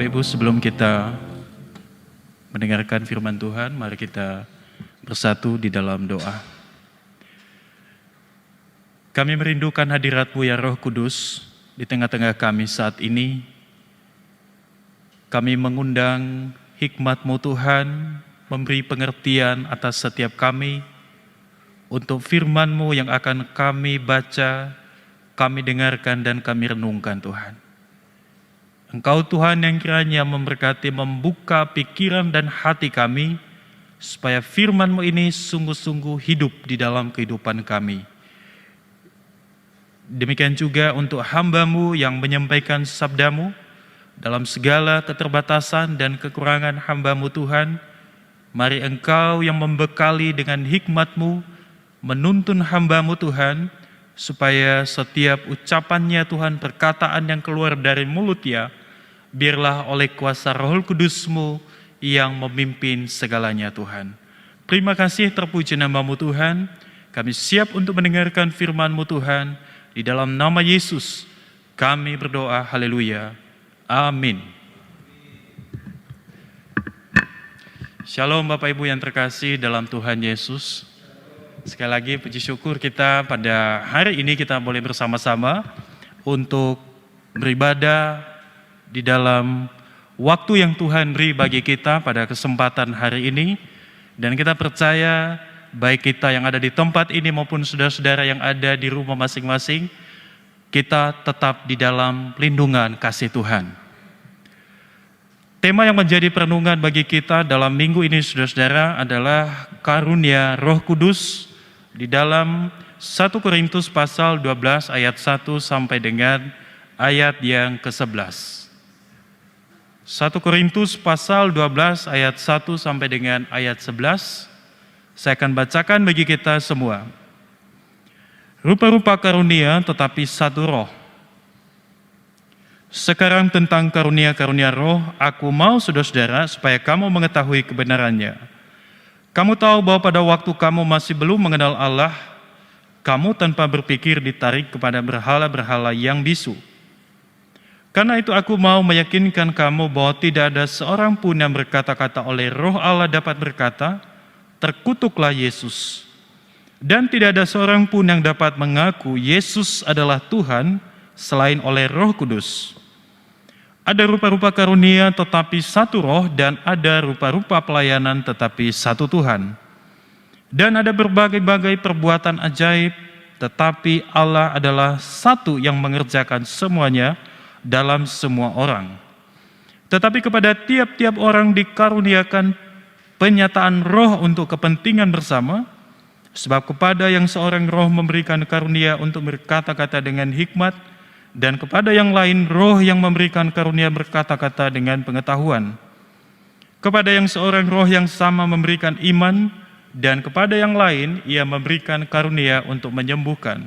Bapak Ibu, sebelum kita mendengarkan firman Tuhan, mari kita bersatu di dalam doa. Kami merindukan hadirat-Mu ya Roh Kudus di tengah-tengah kami saat ini. Kami mengundang hikmat-Mu Tuhan, memberi pengertian atas setiap kami, untuk firman-Mu yang akan kami baca, kami dengarkan dan kami renungkan Tuhan. Engkau Tuhan yang kiranya memberkati, membuka pikiran dan hati kami, supaya firman-Mu ini sungguh-sungguh hidup di dalam kehidupan kami. Demikian juga untuk hamba-Mu yang menyampaikan sabda-Mu, dalam segala keterbatasan dan kekurangan hamba-Mu Tuhan, mari Engkau yang membekali dengan hikmat-Mu, menuntun hamba-Mu Tuhan, supaya setiap ucapannya Tuhan, perkataan yang keluar dari mulutnya, biarlah oleh kuasa Roh Kudus-Mu yang memimpin segalanya Tuhan. Terima kasih, terpuji nama-Mu Tuhan. Kami siap untuk mendengarkan firman-Mu Tuhan. Di dalam nama Yesus kami berdoa, haleluya, amin. Shalom Bapak Ibu yang terkasih dalam Tuhan Yesus. Sekali lagi puji syukur kita pada hari ini kita boleh bersama-sama untuk beribadah di dalam waktu yang Tuhan beri bagi kita pada kesempatan hari ini. Dan kita percaya baik kita yang ada di tempat ini maupun saudara-saudara yang ada di rumah masing-masing, kita tetap di dalam lindungan kasih Tuhan. Tema yang menjadi perenungan bagi kita dalam minggu ini saudara-saudara adalah karunia Roh Kudus di dalam 1 Korintus pasal 12 ayat 1 sampai dengan ayat yang ke-11. 1 Korintus pasal 12 ayat 1 sampai dengan ayat 11. Saya akan bacakan bagi kita semua. Rupa-rupa karunia tetapi satu roh. Sekarang tentang karunia-karunia roh, aku mau saudara-saudara supaya kamu mengetahui kebenarannya. Kamu tahu bahwa pada waktu kamu masih belum mengenal Allah, kamu tanpa berpikir ditarik kepada berhala-berhala yang bisu. Karena itu aku mau meyakinkan kamu bahwa tidak ada seorang pun yang berkata-kata oleh Roh Allah dapat berkata, terkutuklah Yesus. Dan tidak ada seorang pun yang dapat mengaku Yesus adalah Tuhan selain oleh Roh Kudus. Ada rupa-rupa karunia tetapi satu roh, dan ada rupa-rupa pelayanan tetapi satu Tuhan. Dan ada berbagai-bagai perbuatan ajaib, tetapi Allah adalah satu yang mengerjakan semuanya dalam semua orang. Tetapi kepada tiap-tiap orang dikaruniakan penyataan roh untuk kepentingan bersama, sebab kepada yang seorang roh memberikan karunia untuk berkata-kata dengan hikmat, dan kepada yang lain roh yang memberikan karunia berkata-kata dengan pengetahuan. Kepada yang seorang roh yang sama memberikan iman, dan kepada yang lain ia memberikan karunia untuk menyembuhkan.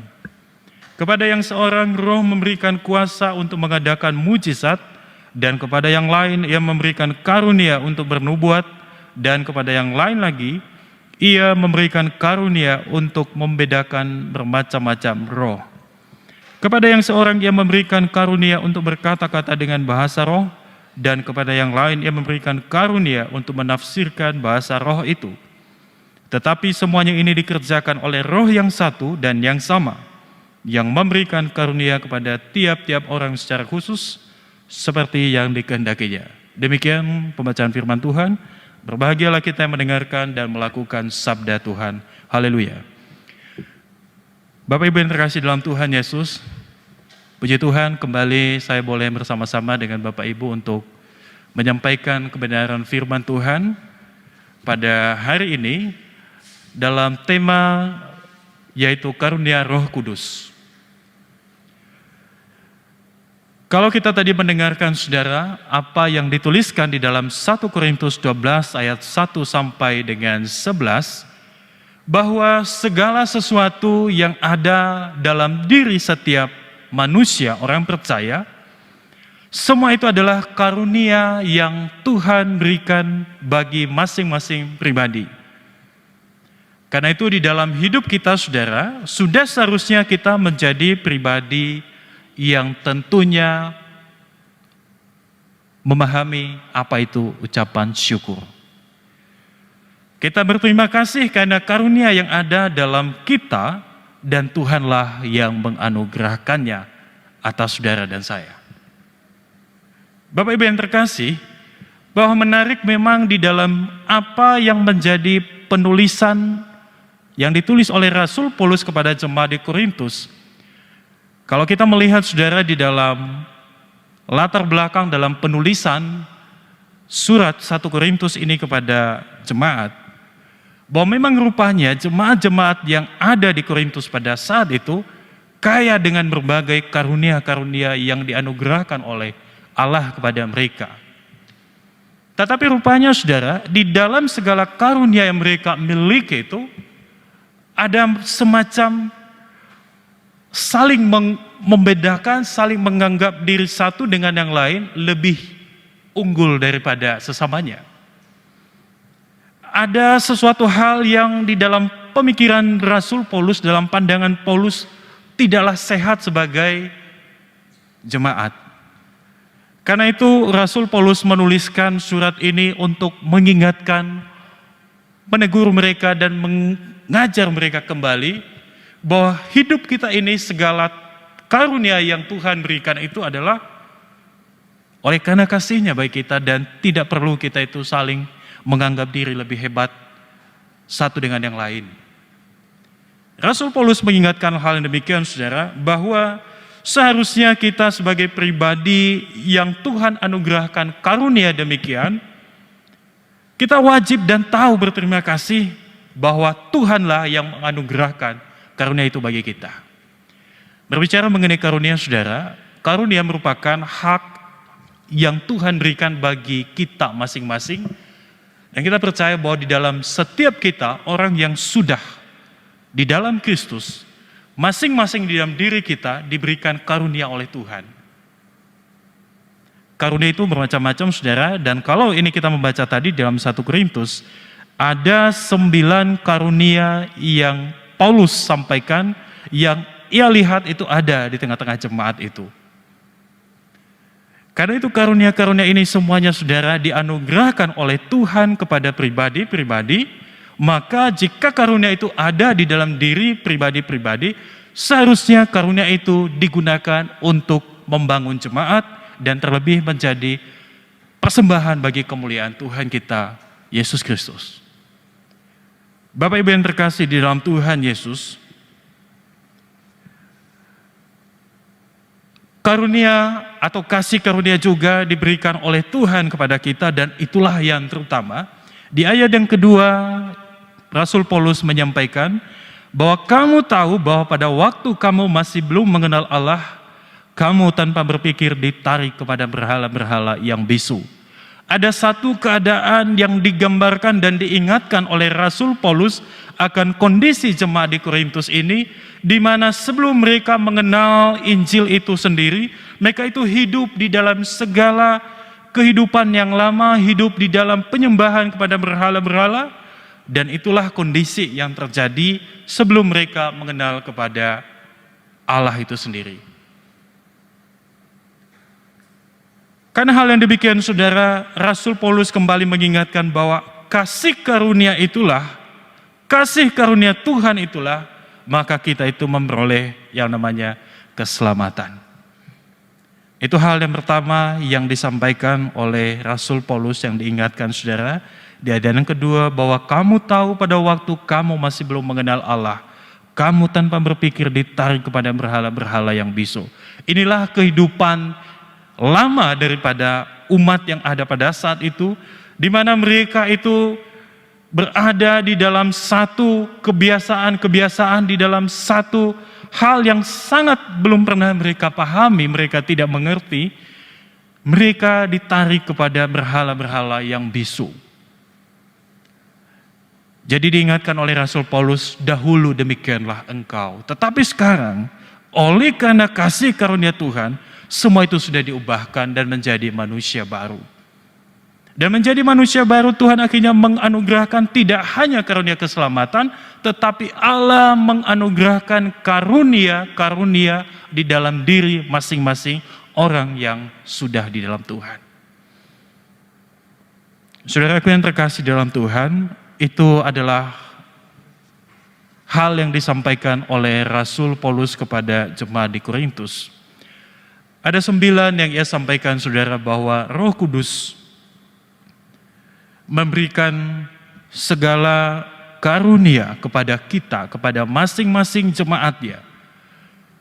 Kepada yang seorang roh memberikan kuasa untuk mengadakan mujizat, dan kepada yang lain ia memberikan karunia untuk bernubuat, dan kepada yang lain lagi ia memberikan karunia untuk membedakan bermacam-macam roh. Kepada yang seorang ia memberikan karunia untuk berkata-kata dengan bahasa roh, dan kepada yang lain ia memberikan karunia untuk menafsirkan bahasa roh itu. Tetapi semuanya ini dikerjakan oleh Roh yang satu dan yang sama, yang memberikan karunia kepada tiap-tiap orang secara khusus seperti yang dikehendakinya. Demikian pembacaan firman Tuhan. Berbahagialah kita yang mendengarkan dan melakukan sabda Tuhan. Haleluya. Bapak Ibu yang terkasih dalam Tuhan Yesus, puji Tuhan kembali saya boleh bersama-sama dengan Bapak Ibu untuk menyampaikan kebenaran firman Tuhan pada hari ini dalam tema yaitu karunia Roh Kudus. Kalau kita tadi mendengarkan saudara apa yang dituliskan di dalam 1 Korintus 12 ayat 1 sampai dengan 11, bahwa segala sesuatu yang ada dalam diri setiap manusia, orang percaya, semua itu adalah karunia yang Tuhan berikan bagi masing-masing pribadi. Karena itu di dalam hidup kita saudara, sudah seharusnya kita menjadi pribadi yang tentunya memahami apa itu ucapan syukur. Kita berterima kasih karena karunia yang ada dalam kita dan Tuhanlah yang menganugerahkannya atas saudara dan saya. Bapak Ibu yang terkasih, bahwa menarik memang di dalam apa yang menjadi penulisan yang ditulis oleh Rasul Paulus kepada jemaat di Korintus. Kalau kita melihat saudara di dalam latar belakang dalam penulisan surat 1 Korintus ini kepada jemaat, bahwa memang rupanya jemaat-jemaat yang ada di Korintus pada saat itu kaya dengan berbagai karunia-karunia yang dianugerahkan oleh Allah kepada mereka. Tetapi rupanya saudara, di dalam segala karunia yang mereka miliki itu ada semacam saling membedakan, saling menganggap diri satu dengan yang lain lebih unggul daripada sesamanya. Ada sesuatu hal yang di dalam pemikiran Rasul Paulus, dalam pandangan Paulus, tidaklah sehat sebagai jemaat. Karena itu Rasul Paulus menuliskan surat ini untuk mengingatkan, menegur mereka dan mengajar mereka kembali bahwa hidup kita ini segala karunia yang Tuhan berikan itu adalah oleh karena kasih-Nya bagi kita dan tidak perlu kita itu saling menganggap diri lebih hebat satu dengan yang lain. Rasul Paulus mengingatkan hal yang demikian saudara, bahwa seharusnya kita sebagai pribadi yang Tuhan anugerahkan karunia demikian, kita wajib dan tahu berterima kasih bahwa Tuhanlah yang menganugerahkan karunia itu bagi kita. Berbicara mengenai karunia saudara, karunia merupakan hak yang Tuhan berikan bagi kita masing-masing. Dan kita percaya bahwa di dalam setiap kita, orang yang sudah di dalam Kristus, masing-masing di dalam diri kita diberikan karunia oleh Tuhan. Karunia itu bermacam-macam saudara, dan kalau ini kita membaca tadi dalam 1 Korintus, ada 9 karunia yang Paulus sampaikan, yang ia lihat itu ada di tengah-tengah jemaat itu. Karena itu karunia-karunia ini semuanya saudara dianugerahkan oleh Tuhan kepada pribadi-pribadi, maka jika karunia itu ada di dalam diri pribadi-pribadi, seharusnya karunia itu digunakan untuk membangun jemaat dan terlebih menjadi persembahan bagi kemuliaan Tuhan kita, Yesus Kristus. Bapak Ibu yang terkasih di dalam Tuhan Yesus, karunia atau kasih karunia juga diberikan oleh Tuhan kepada kita, dan itulah yang terutama. Di ayat yang kedua, Rasul Paulus menyampaikan bahwa kamu tahu bahwa pada waktu kamu masih belum mengenal Allah, kamu tanpa berpikir ditarik kepada berhala-berhala yang bisu. Ada satu keadaan yang digambarkan dan diingatkan oleh Rasul Paulus akan kondisi jemaat di Korintus ini, di mana sebelum mereka mengenal Injil itu sendiri, mereka itu hidup di dalam segala kehidupan yang lama, hidup di dalam penyembahan kepada berhala-berhala, dan itulah kondisi yang terjadi sebelum mereka mengenal kepada Allah itu sendiri. Karena hal yang demikian saudara, Rasul Paulus kembali mengingatkan bahwa kasih karunia itulah, kasih karunia Tuhan itulah, maka kita itu memperoleh yang namanya keselamatan. Itu hal yang pertama yang disampaikan oleh Rasul Paulus yang diingatkan saudara. Di ayat yang kedua, bahwa kamu tahu pada waktu kamu masih belum mengenal Allah, kamu tanpa berpikir ditarik kepada berhala-berhala yang bisu. Inilah kehidupan lama daripada umat yang ada pada saat itu, di mana mereka itu berada di dalam satu kebiasaan-kebiasaan, di dalam satu hal yang sangat belum pernah mereka pahami, mereka tidak mengerti. Mereka ditarik kepada berhala-berhala yang bisu. Jadi diingatkan oleh Rasul Paulus, dahulu demikianlah engkau, tetapi sekarang oleh karena kasih karunia Tuhan, semua itu sudah diubahkan dan menjadi manusia baru. Dan menjadi manusia baru, Tuhan akhirnya menganugerahkan tidak hanya karunia keselamatan, tetapi Allah menganugerahkan karunia-karunia di dalam diri masing-masing orang yang sudah di dalam Tuhan. Saudaraku yang terkasih dalam Tuhan, itu adalah hal yang disampaikan oleh Rasul Paulus kepada jemaat di Korintus. Ada 9 yang ia sampaikan, saudara, bahwa Roh Kudus memberikan segala karunia kepada kita, kepada masing-masing jemaatnya.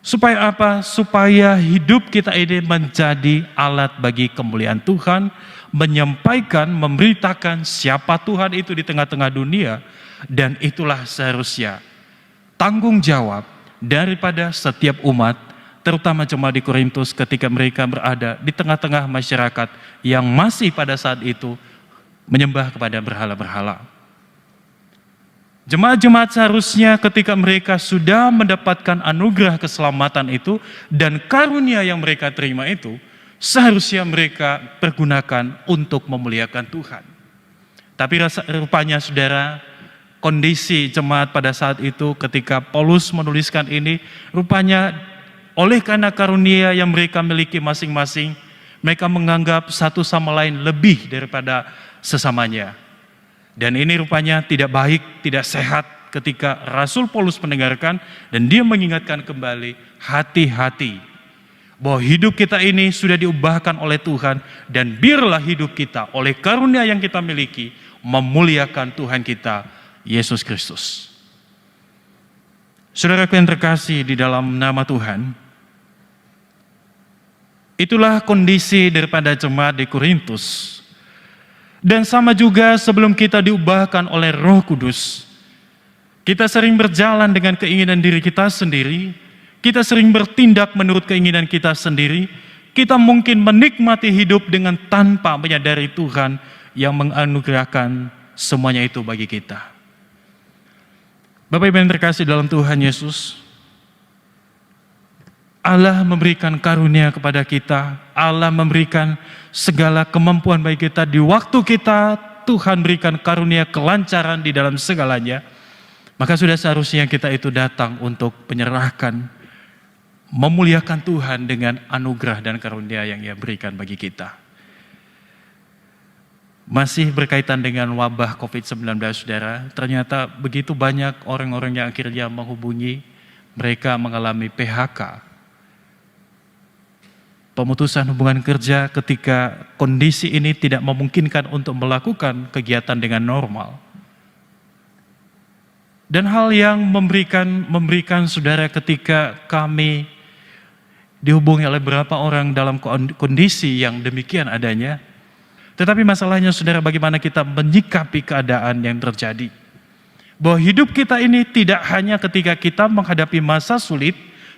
Supaya apa? Supaya hidup kita ini menjadi alat bagi kemuliaan Tuhan, menyampaikan, memberitakan siapa Tuhan itu di tengah-tengah dunia, dan itulah seharusnya tanggung jawab daripada setiap umat, terutama jemaat di Korintus ketika mereka berada di tengah-tengah masyarakat yang masih pada saat itu menyembah kepada berhala-berhala. Jemaat-jemaat seharusnya ketika mereka sudah mendapatkan anugerah keselamatan itu dan karunia yang mereka terima itu, seharusnya mereka pergunakan untuk memuliakan Tuhan. Tapi rupanya, saudara, kondisi jemaat pada saat itu ketika Paulus menuliskan ini, rupanya oleh karena karunia yang mereka miliki masing-masing, mereka menganggap satu sama lain lebih daripada sesamanya. Dan ini rupanya tidak baik, tidak sehat ketika Rasul Paulus mendengarkan dan dia mengingatkan kembali, hati-hati bahwa hidup kita ini sudah diubahkan oleh Tuhan, dan biarlah hidup kita oleh karunia yang kita miliki memuliakan Tuhan kita, Yesus Kristus. Saudaraku yang terkasih di dalam nama Tuhan, itulah kondisi daripada jemaat di Korintus. Dan sama juga sebelum kita diubahkan oleh Roh Kudus, kita sering berjalan dengan keinginan diri kita sendiri, kita sering bertindak menurut keinginan kita sendiri, kita mungkin menikmati hidup dengan tanpa menyadari Tuhan yang menganugerahkan semuanya itu bagi kita. Bapak Ibu yang terkasih dalam Tuhan Yesus, Allah memberikan karunia kepada kita, Allah memberikan segala kemampuan bagi kita. Di waktu kita, Tuhan berikan karunia kelancaran di dalam segalanya. Maka sudah seharusnya kita itu datang untuk menyerahkan, memuliakan Tuhan dengan anugerah dan karunia yang Ia berikan bagi kita. Masih berkaitan dengan wabah COVID-19, saudara, ternyata begitu banyak orang-orang yang akhirnya menghubungi, mereka mengalami PHK. Pemutusan hubungan kerja ketika kondisi ini tidak memungkinkan untuk melakukan kegiatan dengan normal. Dan hal yang memberikan saudara ketika kami dihubungi oleh beberapa orang dalam kondisi yang demikian adanya. Tetapi masalahnya, saudara, bagaimana kita menyikapi keadaan yang terjadi. Bahwa hidup kita ini tidak hanya ketika kita menghadapi masa sulit,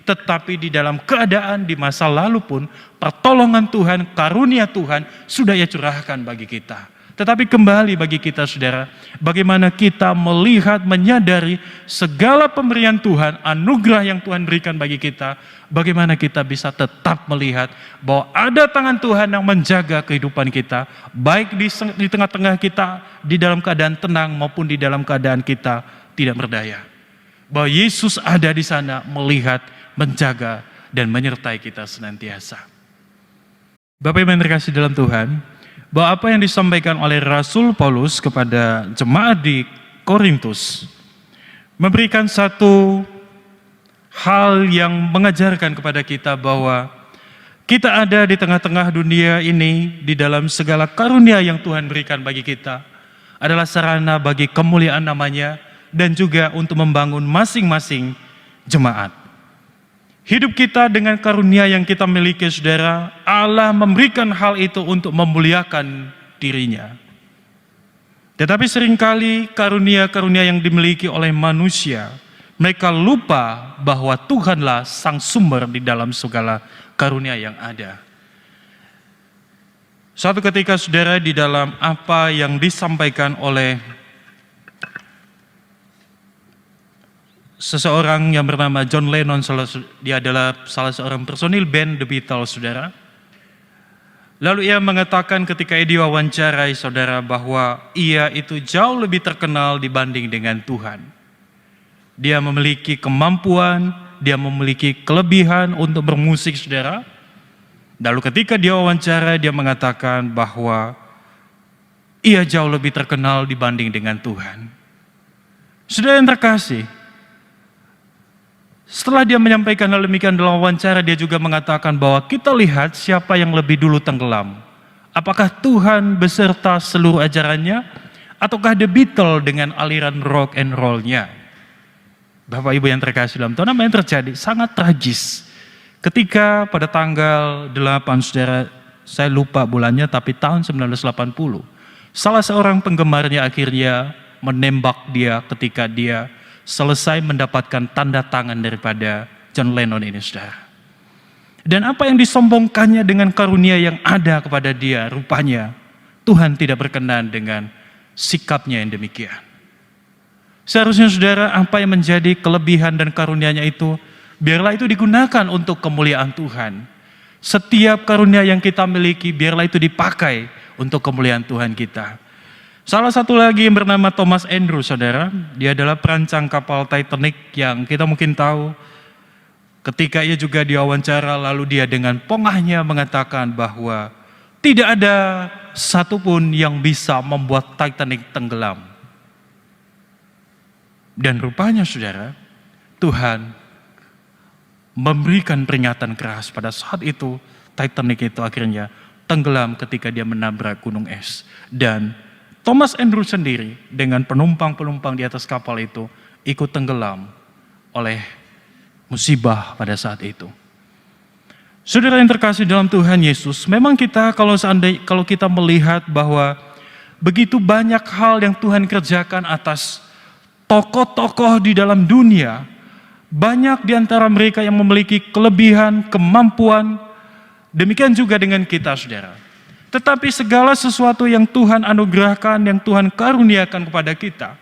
tetapi di dalam keadaan di masa lalu pun pertolongan Tuhan, karunia Tuhan sudah Ia curahkan bagi kita. Tetapi kembali bagi kita, saudara, bagaimana kita melihat, menyadari segala pemberian Tuhan, anugerah yang Tuhan berikan bagi kita, bagaimana kita bisa tetap melihat bahwa ada tangan Tuhan yang menjaga kehidupan kita, baik di tengah-tengah kita, di dalam keadaan tenang maupun di dalam keadaan kita tidak berdaya. Bahwa Yesus ada di sana melihat, menjaga, dan menyertai kita senantiasa. Bapak Ibu yang terkasih dalam Tuhan, bahwa apa yang disampaikan oleh Rasul Paulus kepada jemaat di Korintus memberikan satu hal yang mengajarkan kepada kita bahwa kita ada di tengah-tengah dunia ini, di dalam segala karunia yang Tuhan berikan bagi kita, adalah sarana bagi kemuliaan namanya dan juga untuk membangun masing-masing jemaat. Hidup kita dengan karunia yang kita miliki, saudara, Allah memberikan hal itu untuk memuliakan dirinya. Tetapi seringkali karunia-karunia yang dimiliki oleh manusia, mereka lupa bahwa Tuhanlah sang sumber di dalam segala karunia yang ada. Suatu ketika, saudara, di dalam apa yang disampaikan oleh seseorang yang bernama John Lennon, dia adalah salah seorang personil band The Beatles, saudara. Lalu ia mengatakan ketika ia diwawancarai, saudara, bahwa ia itu jauh lebih terkenal dibanding dengan Tuhan. Dia memiliki kemampuan, dia memiliki kelebihan untuk bermusik, saudara. Lalu ketika dia wawancara, dia mengatakan bahwa ia jauh lebih terkenal dibanding dengan Tuhan. Saudara yang terkasih, setelah dia menyampaikan hal demikian dalam wawancara, dia juga mengatakan bahwa kita lihat siapa yang lebih dulu tenggelam. Apakah Tuhan beserta seluruh ajarannya, ataukah The Beatles dengan aliran rock and roll-nya? Bapak Ibu yang terkasih dalam Tuhan, apa yang terjadi? Sangat tragis. Ketika pada tanggal 8, saudara, saya lupa bulannya, tapi tahun 1980, salah seorang penggemarnya akhirnya menembak dia ketika dia selesai mendapatkan tanda tangan daripada John Lennon ini, saudara. Dan apa yang disombongkannya dengan karunia yang ada kepada dia, rupanya Tuhan tidak berkenan dengan sikapnya yang demikian. Seharusnya saudara, apa yang menjadi kelebihan dan karunia-Nya itu, biarlah itu digunakan untuk kemuliaan Tuhan. Setiap karunia yang kita miliki, biarlah itu dipakai untuk kemuliaan Tuhan kita. Salah satu lagi yang bernama Thomas Andrews, saudara, dia adalah perancang kapal Titanic yang kita mungkin tahu. Ketika ia juga diwawancara, lalu dia dengan pongahnya mengatakan bahwa tidak ada satupun yang bisa membuat Titanic tenggelam. Dan rupanya saudara, Tuhan memberikan peringatan keras pada saat itu. Titanic itu akhirnya tenggelam ketika dia menabrak gunung es. Dan Thomas Andrews sendiri dengan penumpang-penumpang di atas kapal itu ikut tenggelam oleh musibah pada saat itu. Saudara yang terkasih dalam Tuhan Yesus, memang kita kalau kita melihat bahwa begitu banyak hal yang Tuhan kerjakan atas tokoh-tokoh di dalam dunia, banyak di antara mereka yang memiliki kelebihan, kemampuan, demikian juga dengan kita, saudara. Tetapi segala sesuatu yang Tuhan anugerahkan, yang Tuhan karuniakan kepada kita,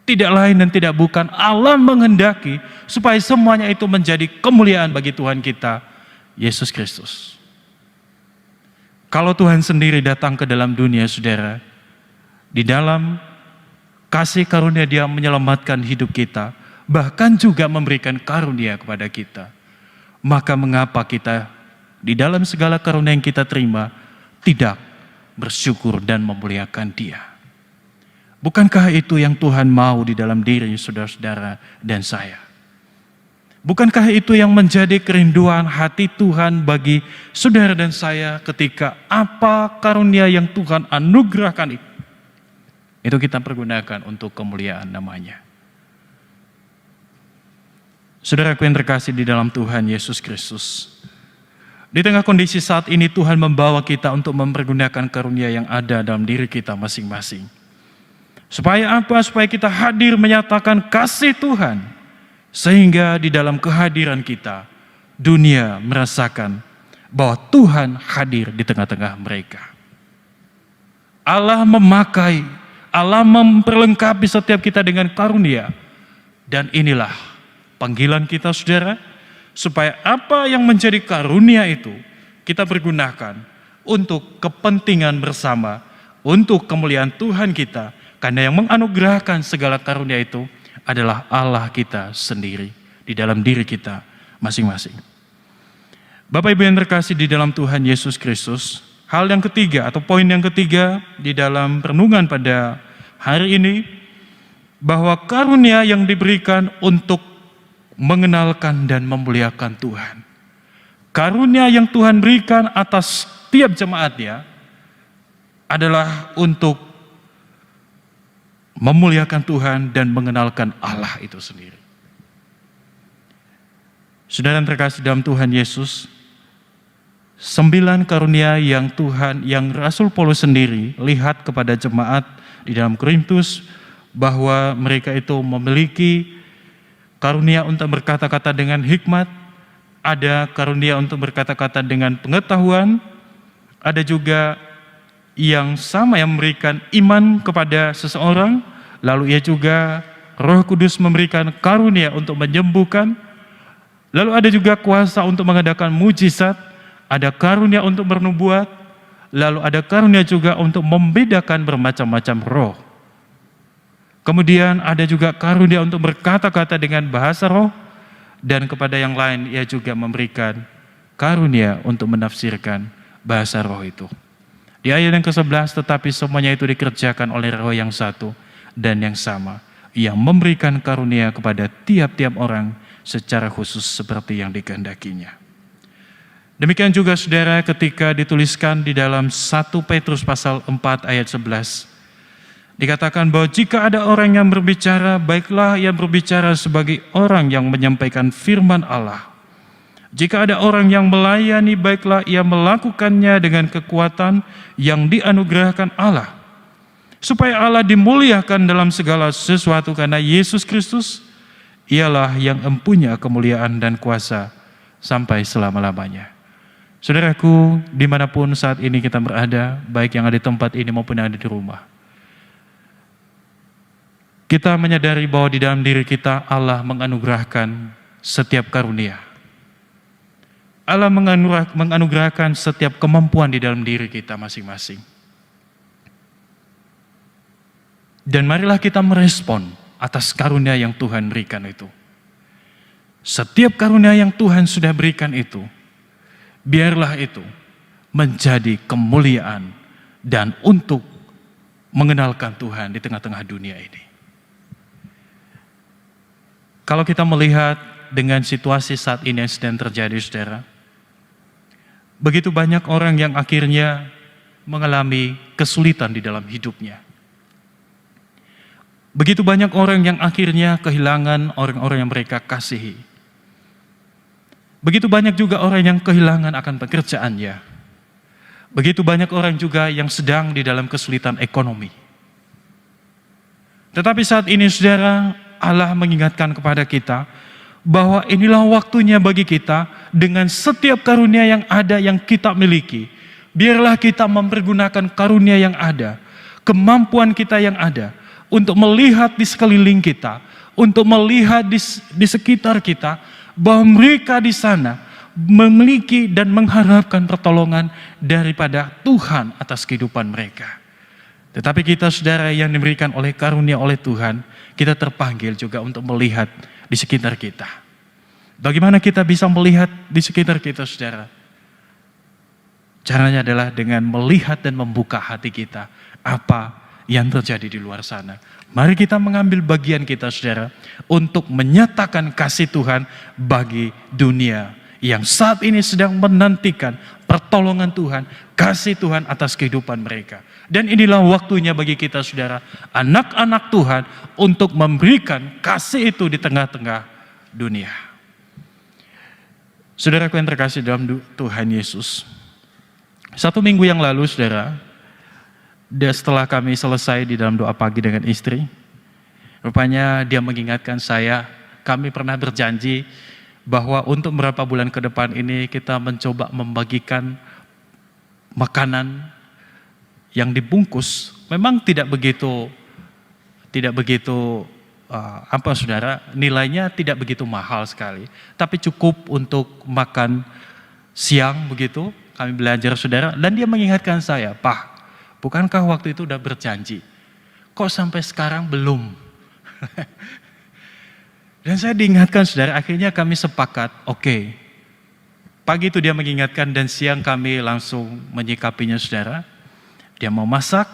tidak lain dan tidak bukan Allah menghendaki supaya semuanya itu menjadi kemuliaan bagi Tuhan kita, Yesus Kristus. Kalau Tuhan sendiri datang ke dalam dunia, saudara, di dalam kasih karunia Dia menyelamatkan hidup kita, bahkan juga memberikan karunia kepada kita. Maka mengapa kita di dalam segala karunia yang kita terima tidak bersyukur dan memuliakan Dia? Bukankah itu yang Tuhan mau di dalam diri saudara-saudara dan saya? Bukankah itu yang menjadi kerinduan hati Tuhan bagi saudara dan saya ketika apa karunia yang Tuhan anugerahkan itu kita pergunakan untuk kemuliaan namanya? Saudaraku yang terkasih di dalam Tuhan Yesus Kristus, di tengah kondisi saat ini Tuhan membawa kita untuk mempergunakan karunia yang ada dalam diri kita masing-masing. Supaya apa? Supaya kita hadir menyatakan kasih Tuhan. Sehingga di dalam kehadiran kita, dunia merasakan bahwa Tuhan hadir di tengah-tengah mereka. Allah memakai, Allah memperlengkapi setiap kita dengan karunia. Dan inilah panggilan kita, saudara, supaya apa yang menjadi karunia itu kita pergunakan untuk kepentingan bersama, untuk kemuliaan Tuhan kita. Karena yang menganugerahkan segala karunia itu adalah Allah kita sendiri di dalam diri kita masing-masing. Bapak Ibu yang terkasih di dalam Tuhan Yesus Kristus, hal yang ketiga atau poin yang ketiga di dalam renungan pada hari ini, bahwa karunia yang diberikan untuk mengenalkan dan memuliakan Tuhan. Karunia yang Tuhan berikan atas tiap jemaatnya adalah untuk memuliakan Tuhan dan mengenalkan Allah itu sendiri. Saudara yang terkasih dalam Tuhan Yesus, 9 karunia yang Tuhan, yang Rasul Paulus sendiri lihat kepada jemaat di dalam Korintus, bahwa mereka itu memiliki karunia untuk berkata-kata dengan hikmat, ada karunia untuk berkata-kata dengan pengetahuan, ada juga yang sama yang memberikan iman kepada seseorang, lalu ia juga Roh Kudus memberikan karunia untuk menyembuhkan, lalu ada juga kuasa untuk mengadakan mujizat, ada karunia untuk bernubuat, lalu ada karunia juga untuk membedakan bermacam-macam roh. Kemudian ada juga karunia untuk berkata-kata dengan bahasa roh, dan kepada yang lain ia juga memberikan karunia untuk menafsirkan bahasa roh itu. Di ayat yang ke-11, tetapi semuanya itu dikerjakan oleh Roh yang satu dan yang sama, yang memberikan karunia kepada tiap-tiap orang secara khusus seperti yang dikehendakinya. Demikian juga saudara ketika dituliskan di dalam 1 Petrus pasal 4 ayat 11. Dikatakan bahwa jika ada orang yang berbicara, baiklah ia berbicara sebagai orang yang menyampaikan firman Allah. Jika ada orang yang melayani, baiklah ia melakukannya dengan kekuatan yang dianugerahkan Allah. Supaya Allah dimuliakan dalam segala sesuatu karena Yesus Kristus, ialah yang empunya kemuliaan dan kuasa sampai selama-lamanya. Saudaraku, dimanapun saat ini kita berada, baik yang ada di tempat ini maupun yang ada di rumah, kita menyadari bahwa di dalam diri kita Allah menganugerahkan setiap karunia. Allah menganugerahkan setiap kemampuan di dalam diri kita masing-masing. Dan marilah kita merespon atas karunia yang Tuhan berikan itu. Setiap karunia yang Tuhan sudah berikan itu, biarlah itu menjadi kemuliaan dan untuk mengenalkan Tuhan di tengah-tengah dunia ini. Kalau kita melihat dengan situasi saat ini yang sedang terjadi, saudara, begitu banyak orang yang akhirnya mengalami kesulitan di dalam hidupnya. Begitu banyak orang yang akhirnya kehilangan orang-orang yang mereka kasihi. Begitu banyak juga orang yang kehilangan akan pekerjaannya. Begitu banyak orang juga yang sedang di dalam kesulitan ekonomi. Tetapi saat ini saudara, Allah mengingatkan kepada kita bahwa inilah waktunya bagi kita dengan setiap karunia yang ada yang kita miliki. Biarlah kita mempergunakan karunia yang ada, kemampuan kita yang ada, untuk melihat di sekeliling kita, untuk melihat di sekitar kita, bahwa mereka di sana memiliki dan mengharapkan pertolongan daripada Tuhan atas kehidupan mereka. Tetapi kita saudara yang diberikan oleh karunia oleh Tuhan, kita terpanggil juga untuk melihat di sekitar kita. Bagaimana kita bisa melihat di sekitar kita saudara? Caranya adalah dengan melihat dan membuka hati kita apa yang terjadi di luar sana. Mari kita mengambil bagian kita saudara untuk menyatakan kasih Tuhan bagi dunia yang saat ini sedang menantikan pertolongan Tuhan, kasih Tuhan atas kehidupan mereka. Dan inilah waktunya bagi kita saudara, anak-anak Tuhan, untuk memberikan kasih itu di tengah-tengah dunia. Saudaraku yang terkasih dalam Tuhan Yesus, 1 minggu yang lalu saudara, setelah kami selesai di dalam doa pagi dengan istri, rupanya dia mengingatkan saya, kami pernah berjanji bahwa untuk beberapa bulan ke depan ini kita mencoba membagikan makanan yang dibungkus. Memang tidak begitu saudara, nilainya tidak begitu mahal sekali, tapi cukup untuk makan siang begitu. Kami belajar saudara, dan dia mengingatkan saya, Pak, bukankah waktu itu udah berjanji? Kok sampai sekarang belum? Dan saya diingatkan saudara, akhirnya kami sepakat, oke. Pagi itu dia mengingatkan dan siang kami langsung menyikapinya saudara. Dia memasak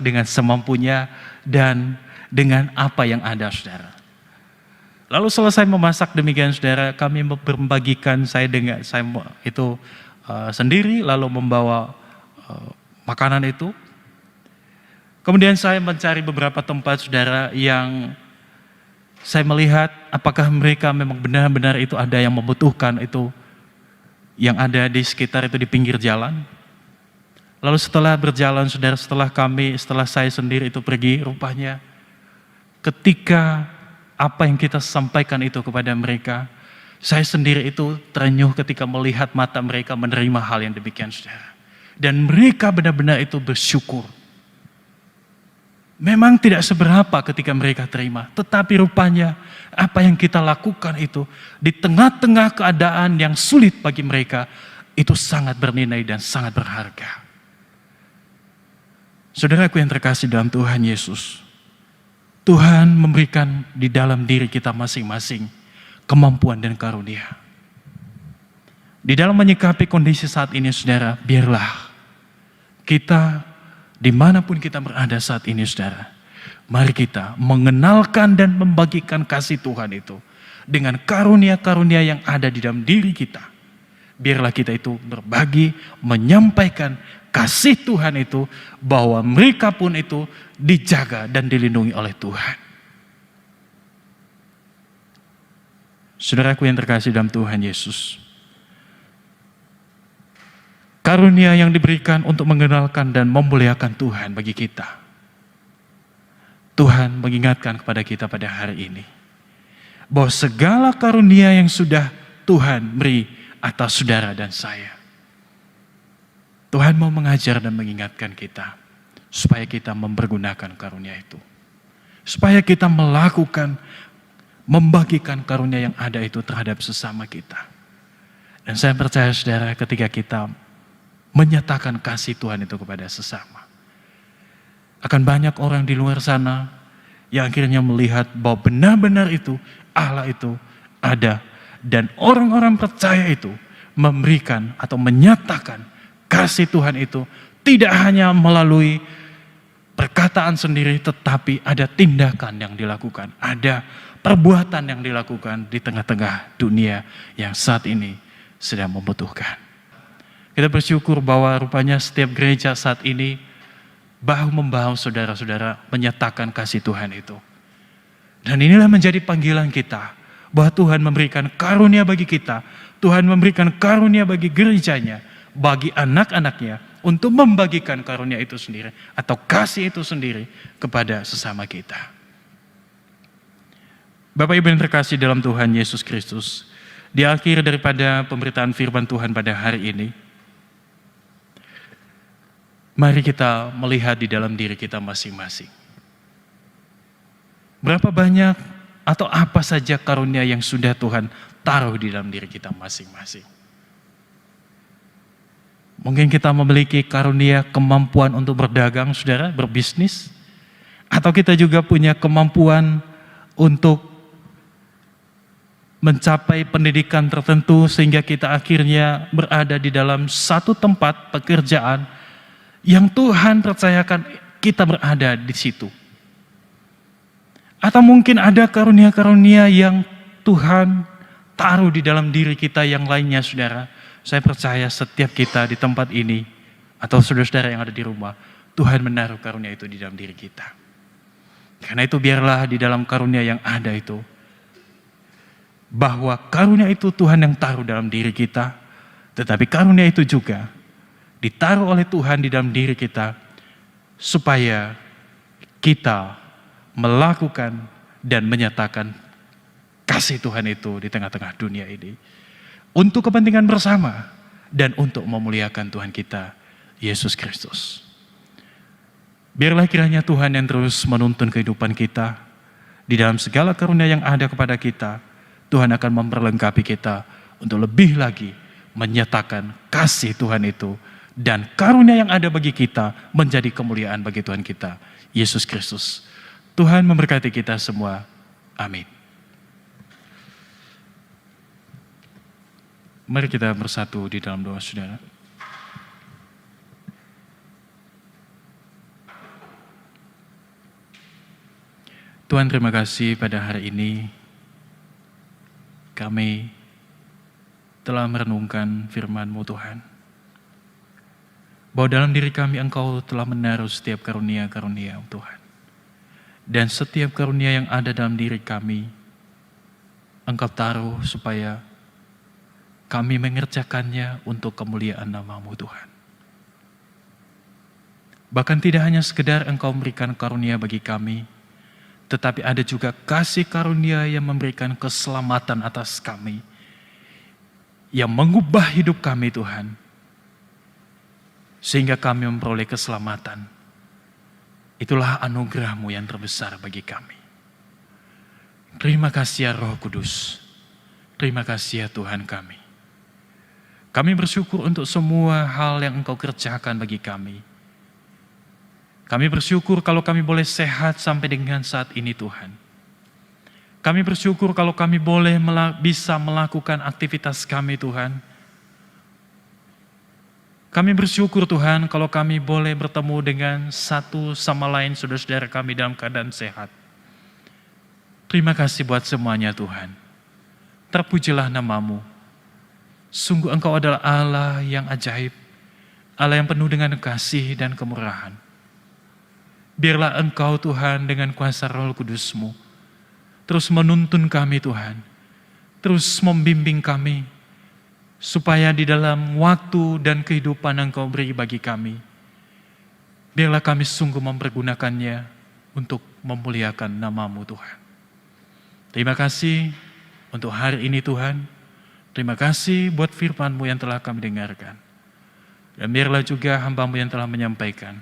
dengan semampunya dan dengan apa yang ada saudara. Lalu selesai memasak demikian saudara, kami membagikan saya itu sendiri lalu membawa makanan itu. Kemudian saya mencari beberapa tempat saudara yang saya melihat apakah mereka memang benar-benar itu ada yang membutuhkan itu, yang ada di sekitar itu di pinggir jalan. Lalu setelah berjalan saudara, setelah saya sendiri itu pergi, rupanya ketika apa yang kita sampaikan itu kepada mereka, saya sendiri itu terenyuh ketika melihat mata mereka menerima hal yang demikian saudara. Dan mereka benar-benar itu bersyukur. Memang tidak seberapa ketika mereka terima, tetapi rupanya apa yang kita lakukan itu di tengah-tengah keadaan yang sulit bagi mereka, itu sangat bernilai dan sangat berharga. Saudaraku yang terkasih dalam Tuhan Yesus, Tuhan memberikan di dalam diri kita masing-masing kemampuan dan karunia. Di dalam menyikapi kondisi saat ini saudara, biarlah Kita, dimanapun kita berada saat ini saudara, mari kita mengenalkan dan membagikan kasih Tuhan itu dengan karunia-karunia yang ada di dalam diri kita. Biarlah kita itu berbagi, menyampaikan kasih Tuhan itu, bahwa mereka pun itu dijaga dan dilindungi oleh Tuhan. Saudaraku yang terkasih dalam Tuhan Yesus, karunia yang diberikan untuk mengenalkan dan memuliakan Tuhan bagi kita, Tuhan mengingatkan kepada kita pada hari ini, bahwa segala karunia yang sudah Tuhan beri atas saudara dan saya, Tuhan mau mengajar dan mengingatkan kita, supaya kita mempergunakan karunia itu. Supaya kita membagikan karunia yang ada itu terhadap sesama kita. Dan saya percaya saudara, ketika kita menyatakan kasih Tuhan itu kepada sesama, akan banyak orang di luar sana yang akhirnya melihat bahwa benar-benar itu Allah itu ada. Dan orang-orang percaya itu memberikan atau menyatakan kasih Tuhan itu tidak hanya melalui perkataan sendiri, tetapi ada tindakan yang dilakukan, ada perbuatan yang dilakukan di tengah-tengah dunia yang saat ini sedang membutuhkan. Kita bersyukur bahwa rupanya setiap gereja saat ini bahu-membahu saudara-saudara menyatakan kasih Tuhan itu. Dan inilah menjadi panggilan kita, bahwa Tuhan memberikan karunia bagi kita, Tuhan memberikan karunia bagi gerejanya, bagi anak-anaknya, untuk membagikan karunia itu sendiri atau kasih itu sendiri kepada sesama kita. Bapak Ibu yang terkasih dalam Tuhan Yesus Kristus, di akhir daripada pemberitaan firman Tuhan pada hari ini, mari kita melihat di dalam diri kita masing-masing. Berapa banyak atau apa saja karunia yang sudah Tuhan taruh di dalam diri kita masing-masing. Mungkin kita memiliki karunia kemampuan untuk berdagang, saudara, berbisnis. Atau kita juga punya kemampuan untuk mencapai pendidikan tertentu sehingga kita akhirnya berada di dalam satu tempat pekerjaan yang Tuhan percayakan kita berada di situ. Atau mungkin ada karunia-karunia yang Tuhan taruh di dalam diri kita yang lainnya, saudara. Saya percaya setiap kita di tempat ini atau saudara-saudara yang ada di rumah, Tuhan menaruh karunia itu di dalam diri kita. Karena itu biarlah di dalam karunia yang ada itu, bahwa karunia itu Tuhan yang taruh dalam diri kita, tetapi karunia itu juga ditaruh oleh Tuhan di dalam diri kita, supaya kita melakukan dan menyatakan kasih Tuhan itu di tengah-tengah dunia ini, untuk kepentingan bersama dan untuk memuliakan Tuhan kita, Yesus Kristus. Biarlah kiranya Tuhan yang terus menuntun kehidupan kita, di dalam segala karunia yang ada kepada kita, Tuhan akan memperlengkapi kita untuk lebih lagi menyatakan kasih Tuhan itu, dan karunia yang ada bagi kita menjadi kemuliaan bagi Tuhan kita, Yesus Kristus. Tuhan memberkati kita semua. Amin. Mari kita bersatu di dalam doa, saudara. Tuhan, terima kasih pada hari ini kami telah merenungkan firman-Mu, Tuhan. Bahwa dalam diri kami Engkau telah menaruh setiap karunia-karunia, Tuhan. Dan setiap karunia yang ada dalam diri kami, Engkau taruh supaya kami mengerjakannya untuk kemuliaan nama-Mu, Tuhan. Bahkan tidak hanya sekedar Engkau memberikan karunia bagi kami, tetapi ada juga kasih karunia yang memberikan keselamatan atas kami, yang mengubah hidup kami, Tuhan, sehingga kami memperoleh keselamatan. Itulah anugerah-Mu yang terbesar bagi kami. Terima kasih ya Roh Kudus. Terima kasih ya Tuhan kami. Kami bersyukur untuk semua hal yang Engkau kerjakan bagi kami. Kami bersyukur kalau kami boleh sehat sampai dengan saat ini, Tuhan. Kami bersyukur kalau kami boleh bisa melakukan aktivitas kami, Tuhan. Kami bersyukur Tuhan kalau kami boleh bertemu dengan satu sama lain saudara-saudara kami dalam keadaan sehat. Terima kasih buat semuanya Tuhan. Terpujilah nama-Mu. Sungguh Engkau adalah Allah yang ajaib, Allah yang penuh dengan kasih dan kemurahan. Biarlah Engkau Tuhan dengan kuasa Roh Kudus-Mu terus menuntun kami Tuhan, terus membimbing kami, supaya di dalam waktu dan kehidupan Engkau beri bagi kami, biarlah kami sungguh mempergunakannya untuk memuliakan nama-Mu Tuhan. Terima kasih untuk hari ini Tuhan. Terima kasih buat firman-Mu yang telah kami dengarkan. Dan biarlah juga hamba-Mu yang telah menyampaikan.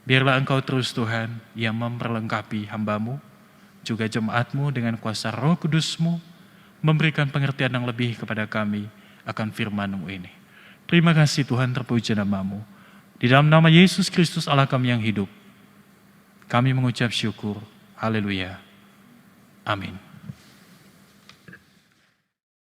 Biarlah Engkau terus Tuhan yang memperlengkapi hamba-Mu, juga jemaat-Mu dengan kuasa Roh Kudus-Mu, memberikan pengertian yang lebih kepada kami akan firman-Mu ini. Terima kasih Tuhan, terpuji nama-Mu. Di dalam nama Yesus Kristus Allah kami yang hidup, kami mengucap syukur. Haleluya. Amin.